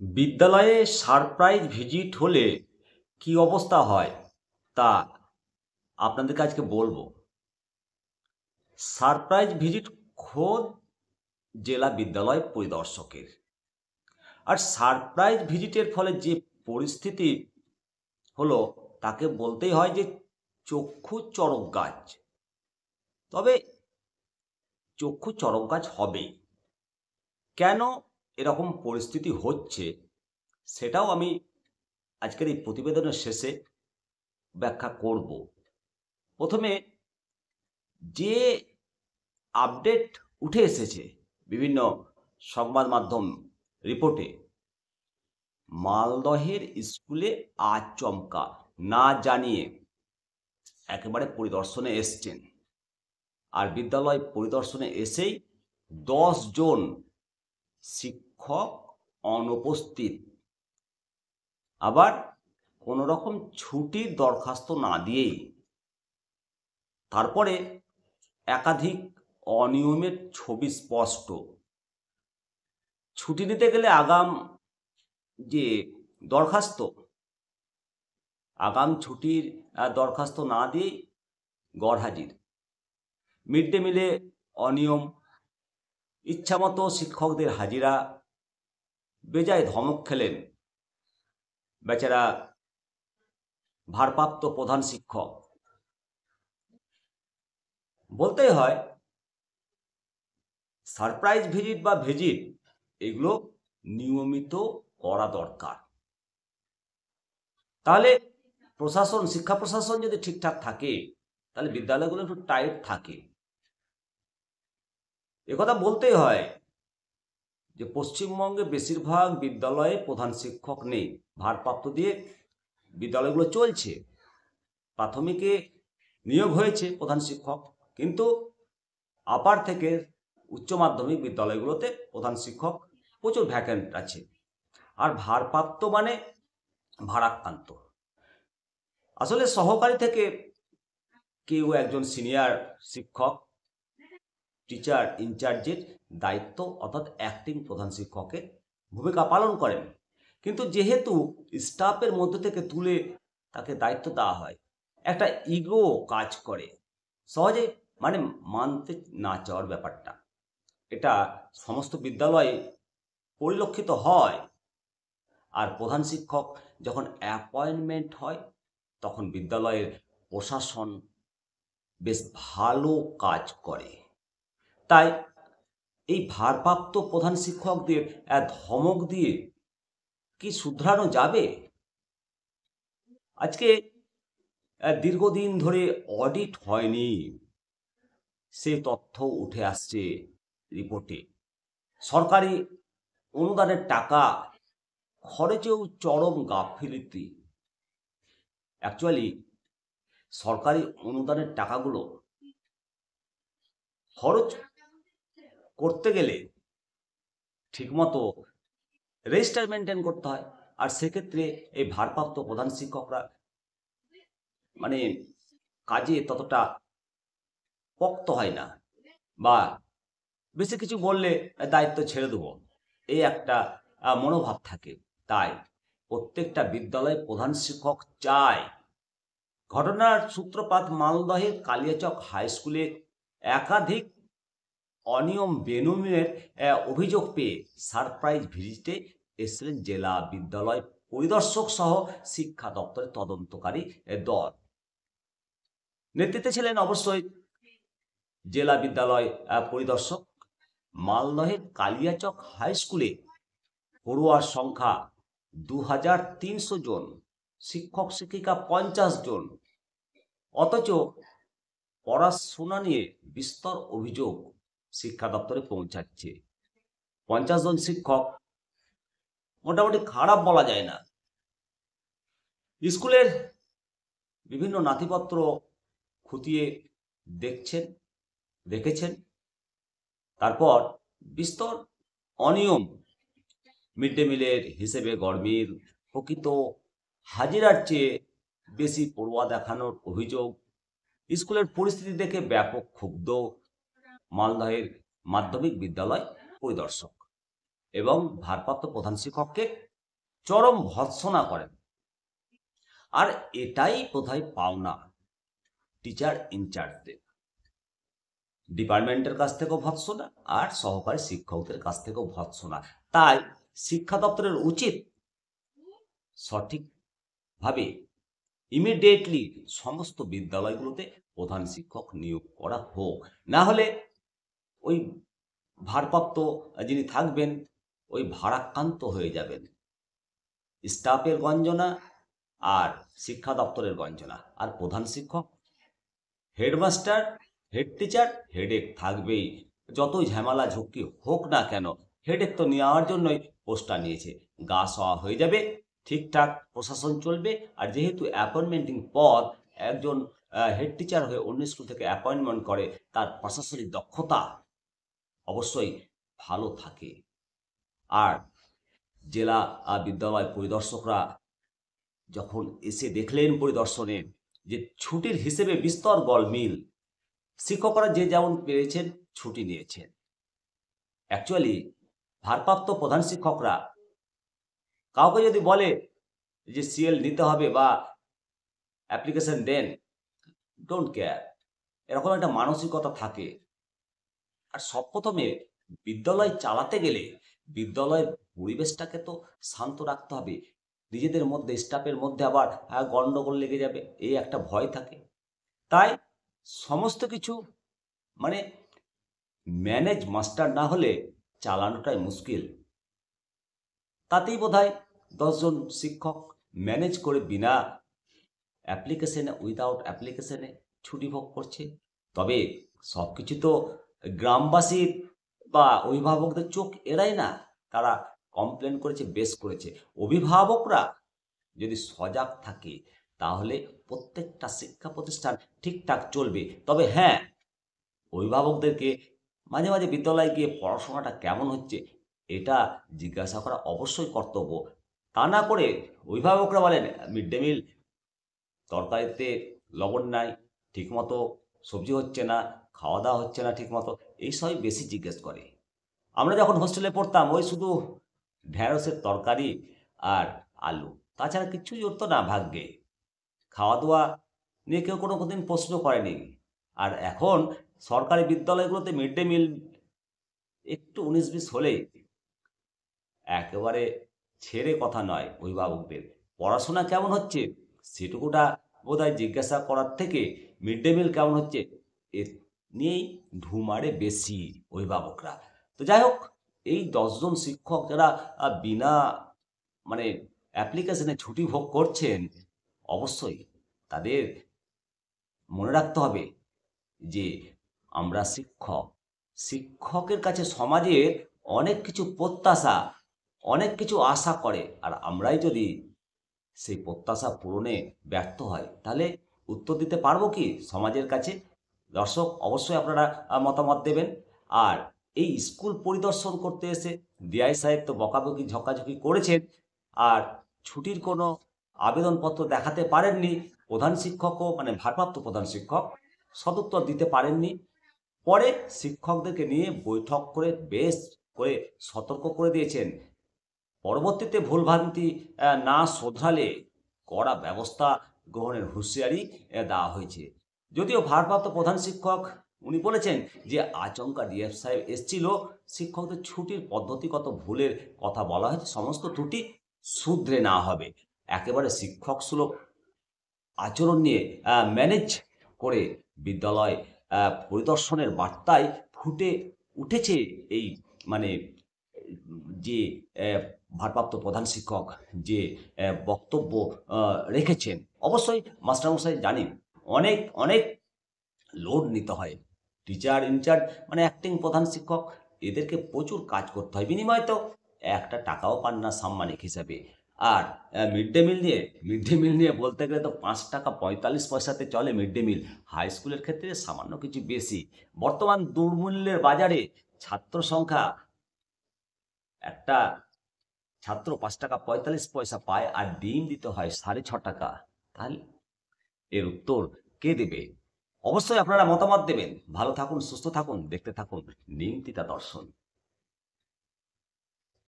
বিদ্যালয়ে surprise visit হলে কি অবস্থা হয় তা আপনাদেরকে আজকে বলবো। সারপ্রাইজ ভিজিট খোদ জেলা বিদ্যালয় পরিদর্শকের। আর সারপ্রাইজ ভিজিটের ফলে যে পরিস্থিতি হলো তাকে বলতেই হয় যে চক্ষু চড়ক গাছ। তবে চক্ষু চড়ক গাছ হবেই। কেন এরকম পরিস্থিতি হচ্ছে সেটাও আমি আজকের এই প্রতিবেদনের শেষে ব্যাখ্যা করব। প্রথমে যে আপডেট উঠে এসেছে বিভিন্ন সংবাদ মাধ্যম রিপোর্টে, মালদহের স্কুলে আচমকা না জানিয়ে একেবারে পরিদর্শনে এসছেন। আর বিদ্যালয় পরিদর্শনে এসেই 10 জন শিক্ষক অনুপস্থিত। আবার কোনো রকম ছুটির দরখাস্ত না দিয়েই তারপরে একাধিক অনিয়মের ছবি স্পষ্ট। ছুটি নিতে গেলে যে দরখাস্ত আগাম ছুটির দরখাস্ত না দিয়েই গড়হাজির। মিড ডে মিলে অনিয়ম, ইচ্ছামতো শিক্ষকদের হাজিরা, বেজায় ধমক খেলেন বেচারা ভারপ্রাপ্ত প্রধান শিক্ষক। বলতেই হয় সারপ্রাইজ ভিজিট বা ভিজিট এগুলো নিয়মিত করা দরকার। তাহলে প্রশাসন, শিক্ষা প্রশাসন যদি ঠিকঠাক থাকে তাহলে বিদ্যালয়গুলো একটু টাইট থাকে। একথা বলতেই হয় যে পশ্চিমবঙ্গে বেশিরভাগ বিদ্যালয়ে প্রধান শিক্ষক নেই, ভারপ্রাপ্ত দিয়ে বিদ্যালয়গুলো চলছে। প্রাথমিকে নিয়োগ হয়েছে প্রধান শিক্ষক, কিন্তু আপার থেকে উচ্চ মাধ্যমিক বিদ্যালয়গুলোতে প্রধান শিক্ষক প্রচুর ভ্যাকেন্ট আছে। আর ভারপ্রাপ্ত মানে ভারাক্রান্ত। আসলে সহকারী থেকে কেউ একজন সিনিয়র শিক্ষক, টিচার ইনচার্জের দায়িত্ব অর্থাৎ অ্যাক্টিং প্রধান শিক্ষকের ভূমিকা পালন করেন। কিন্তু যেহেতু স্টাফের মধ্যে থেকে তুলে তাকে দায়িত্ব দেওয়া হয়, একটা ইগো কাজ করে, সহজে মানতে না চাওয়ার ব্যাপারটা, এটা সমস্ত বিদ্যালয়ে পরিলক্ষিত হয়। আর প্রধান শিক্ষক যখন অ্যাপয়েন্টমেন্ট হয় তখন বিদ্যালয়ের প্রশাসন বেশ ভালো কাজ করে। তাই এই ভারপ্রাপ্ত প্রধান শিক্ষকদের ধমক দিয়ে কি শুধরানো যাবে? আজকে দীর্ঘদিন ধরে অডিট হয়নি, সে তথ্য উঠে আসছে রিপোর্টে। সরকারি অনুদানের টাকা খরচেও চরম গাফিলতি। অ্যাকচুয়ালি সরকারি অনুদানের টাকাগুলো খরচ করতে গেলে ঠিকমতো রেজিস্টার মেনটেন করতে হয়। আর সেক্ষেত্রে এই ভারপ্রাপ্ত প্রধান শিক্ষকরা কাজে ততটা পক্ত হয় না, বা বেশি কিছু বললে দায়িত্ব ছেড়ে দেবো, এই একটা মনোভাব থাকে। তাই প্রত্যেকটা বিদ্যালয়ে প্রধান শিক্ষক চায়। ঘটনার সূত্রপাত মালদহের কালিয়াচক হাই স্কুলে একাধিক অনিয়ম বেনুমের অভিযোগ পেয়ে সারপ্রাইজ ভিজিটে এসেছিলেন জেলা বিদ্যালয় পরিদর্শক সহ শিক্ষা দপ্তরের তদন্তকারী দল। নেতৃত্বে ছিলেন অবশ্যই জেলা বিদ্যালয় পরিদর্শক। মালদহের কালিয়াচক হাই স্কুলে পড়ুয়ার সংখ্যা 2300 জন, শিক্ষক শিক্ষিকা 50 জন। অথচ পড়াশোনা নিয়ে বিস্তর অভিযোগ শিক্ষা দপ্তরে পৌঁছাচ্ছে। 50 জন শিক্ষক মোটামুটি খারাপ বলা যায় না। স্কুলের বিভিন্ন নথিপত্র খুঁটিয়ে দেখেছেন। তারপর বিস্তর অনিয়ম, মিড ডে মিলের হিসেবে গরমিল, প্রকৃত হাজিরার চেয়ে বেশি পড়ুয়া দেখানোর অভিযোগ। স্কুলের পরিস্থিতি দেখে ব্যাপক ক্ষুব্ধ মালদহের মাধ্যমিক বিদ্যালয় পরিদর্শক এবং ভারপ্রাপ্ত প্রধান শিক্ষককে চরম ভর্ৎসনা করেন। আর এটাই বোধহয় পাওনা টিচার ইনচার্জদের, ডিপার্টমেন্টের কাছ থেকেও ভর্ৎসনা আর সহকারী শিক্ষকদের কাছ থেকেও ভর্ৎসনা। তাই শিক্ষা দপ্তরের উচিত সঠিকভাবে ইমিডিয়েটলি সমস্ত বিদ্যালয়গুলোতে প্রধান শিক্ষক নিয়োগ করা হোক। না হলে ওই ভারপ্রাপ্ত যিনি থাকবেন ওই ভারাক্রান্ত হয়ে যাবেন। স্টাফের গঞ্জনা আর শিক্ষা দপ্তরের গঞ্জনা, আর প্রধান শিক্ষক, হেডমাস্টার, হেড টিচার হেডেক থাকবেই। যতই ঝামেলা ঝুঁকি হোক না কেন, হেডেক তো নেওয়ার জন্যই পোস্টটা নিয়েছে। গা সওয়া হয়ে যাবে, ঠিকঠাক প্রশাসন চলবে। আর যেহেতু অ্যাপয়েন্টমেন্টিং পদ, একজন হেড টিচার হয়ে অন্য স্কুল থেকে অ্যাপয়েন্টমেন্ট করে, তার প্রশাসনিক দক্ষতা অবশ্যই ভালো থাকে। আর জেলা বিদ্যালয় পরিদর্শকরা যখন এসে দেখলেন পরিদর্শনে যে ছুটির হিসেবে বিস্তর গলমিল, শিক্ষকরা যে যেমন পেরেছেন ছুটি নিয়েছেন। অ্যাকচুয়ালি ভারপ্রাপ্ত প্রধান শিক্ষকরা কাউকে যদি বলে যে সিএল নিতে হবে বা অ্যাপ্লিকেশন দেন, ডোন্ট কেয়ার, এরকম একটা মানসিকতা থাকে। আর সব প্রথমে বিদ্যালয় চালাতে গেলে বিদ্যালয়ের পরিবেশটাকে তো শান্ত রাখতে হবে। নিজেদের মধ্যে, স্টাফের মধ্যে আবার গন্ডগোল লেগে যাবে, এই একটা ভয় থাকে। তাই সমস্ত কিছু মানে ম্যানেজ মাস্টার না হলে চালানোটাই মুশকিল। তাতেই বোধহয় 10 জন শিক্ষক ম্যানেজ করে বিনা অ্যাপ্লিকেশনে, উইদাউট অ্যাপ্লিকেশনে ছুটি ভোগ করছে। তবে সব কিছু তো গ্রামবাসীর বা অভিভাবকদের চোখ এড়ায় না। তারা কমপ্লেন করেছে, বেশ করেছে। অভিভাবকরা যদি সজাগ থাকে তাহলে প্রত্যেকটা শিক্ষা প্রতিষ্ঠান ঠিকঠাক চলবে। তবে হ্যাঁ, অভিভাবকদেরকে মাঝে মাঝে বিদ্যালয়ে গিয়ে পড়াশোনাটা কেমন হচ্ছে এটা জিজ্ঞাসা করা অবশ্যই কর্তব্য। তা না করে অভিভাবকরা বলেন মিড ডে মিল তরকারিতে লবণ নাই, ঠিকমতো সবজি হচ্ছে না, খাওয়া দাওয়া হচ্ছে না ঠিকমতো, এইসবই বেশি জিজ্ঞেস করে। আমরা যখন হোস্টেলে পড়তাম ওই শুধু ঢ্যাঁড়সের তরকারি আর আলু, তাছাড়া কিচ্ছু জুটতো না ভাগ্যে। খাওয়া দাওয়া নিয়ে কেউ কোনো দিন প্রশ্ন করেনি। আর এখন সরকারি বিদ্যালয়গুলোতে মিড ডে মিল একটু 19-20 হলেই একেবারে ছেড়ে কথা নয় অভিভাবকদের। পড়াশোনা কেমন হচ্ছে সেটুকুটা বোধহয় জিজ্ঞাসা করার থেকে মিড ডে মিল কেমন হচ্ছে এ নিয়েই ঢুমারে বেশি অভিভাবকরা। তো যাই হোক, এই 10 জন শিক্ষক যারা বিনা মানে অ্যাপ্লিকেশনে ছুটি ভোগ করছেন, অবশ্যই তাদের মনে রাখতে হবে যে আমরা শিক্ষক, শিক্ষকের কাছে সমাজের অনেক কিছু প্রত্যাশা, অনেক কিছু আশা করে। আর আমরাই যদি সেই প্রত্যাশা পূরণে ব্যর্থ হয় তাহলে উত্তর দিতে পারবো কি সমাজের কাছে? দর্শক অবশ্যই আপনারা মতামত দেবেন। আর এই স্কুল পরিদর্শন করতে এসে ডিআই সাহেব তো বকাবকি ঝকাঝকি করেছেন, আর ছুটির কোনো আবেদনপত্র দেখাতে পারেননি। প্রধান শিক্ষকও ভারপ্রাপ্ত প্রধান শিক্ষক সদুত্তর দিতে পারেননি। পরে শিক্ষকদেরকে নিয়ে বৈঠক করে বেশ করে সতর্ক করে দিয়েছেন। পরবর্তীতে ভুলভ্রান্তি না শোধরালে কড়া ব্যবস্থা গ্রহণের হুঁশিয়ারি দেওয়া হয়েছে। যদিও ভারপ্রাপ্ত প্রধান শিক্ষক উনি বলেছেন যে আচমকা ডিএফ সাহেব এসেছিল, শিক্ষকদের ছুটির পদ্ধতিগত ভুলের কথা বলা হয়েছে, সমস্ত ত্রুটি শুধরে নেওয়া হবে। একেবারে শিক্ষক সুলভ আচরণ নিয়ে ম্যানেজ করে বিদ্যালয় পরিদর্শনের বার্তায় ফুটে উঠেছে এই মানে যে ভারপ্রাপ্ত প্রধান শিক্ষক যে বক্তব্য রেখেছেন। অবশ্যই মাস্টারমশাই জানেন অনেক অনেক লোড নিতে হয়। টিচার ইনচার্জ অ্যাক্টিং প্রধান শিক্ষক, এদেরকে প্রচুর কাজ করতে হয়, বিনিময়ে তো একটা টাকাও পান না সাম্মানিক হিসাবে। আর মিড ডে মিল নিয়ে বলতে গেলে তো 5 টাকা 45 পয়সাতে চলে মিড ডে মিল। হাই স্কুলের ক্ষেত্রে সামান্য কিছু বেশি। বর্তমান দুর্মূল্যের বাজারে ছাত্র সংখ্যা, একটা ছাত্র 5 টাকা 45 পয়সা পায় আর ডিম দিতে হয় 6.5 টাকা। তাহলে এর উত্তর কে দেবে? অবশ্যই আপনারা মতামত দেবেন। ভালো থাকুন, সুস্থ থাকুন, দেখতে থাকুন নিমতিতা দর্শন।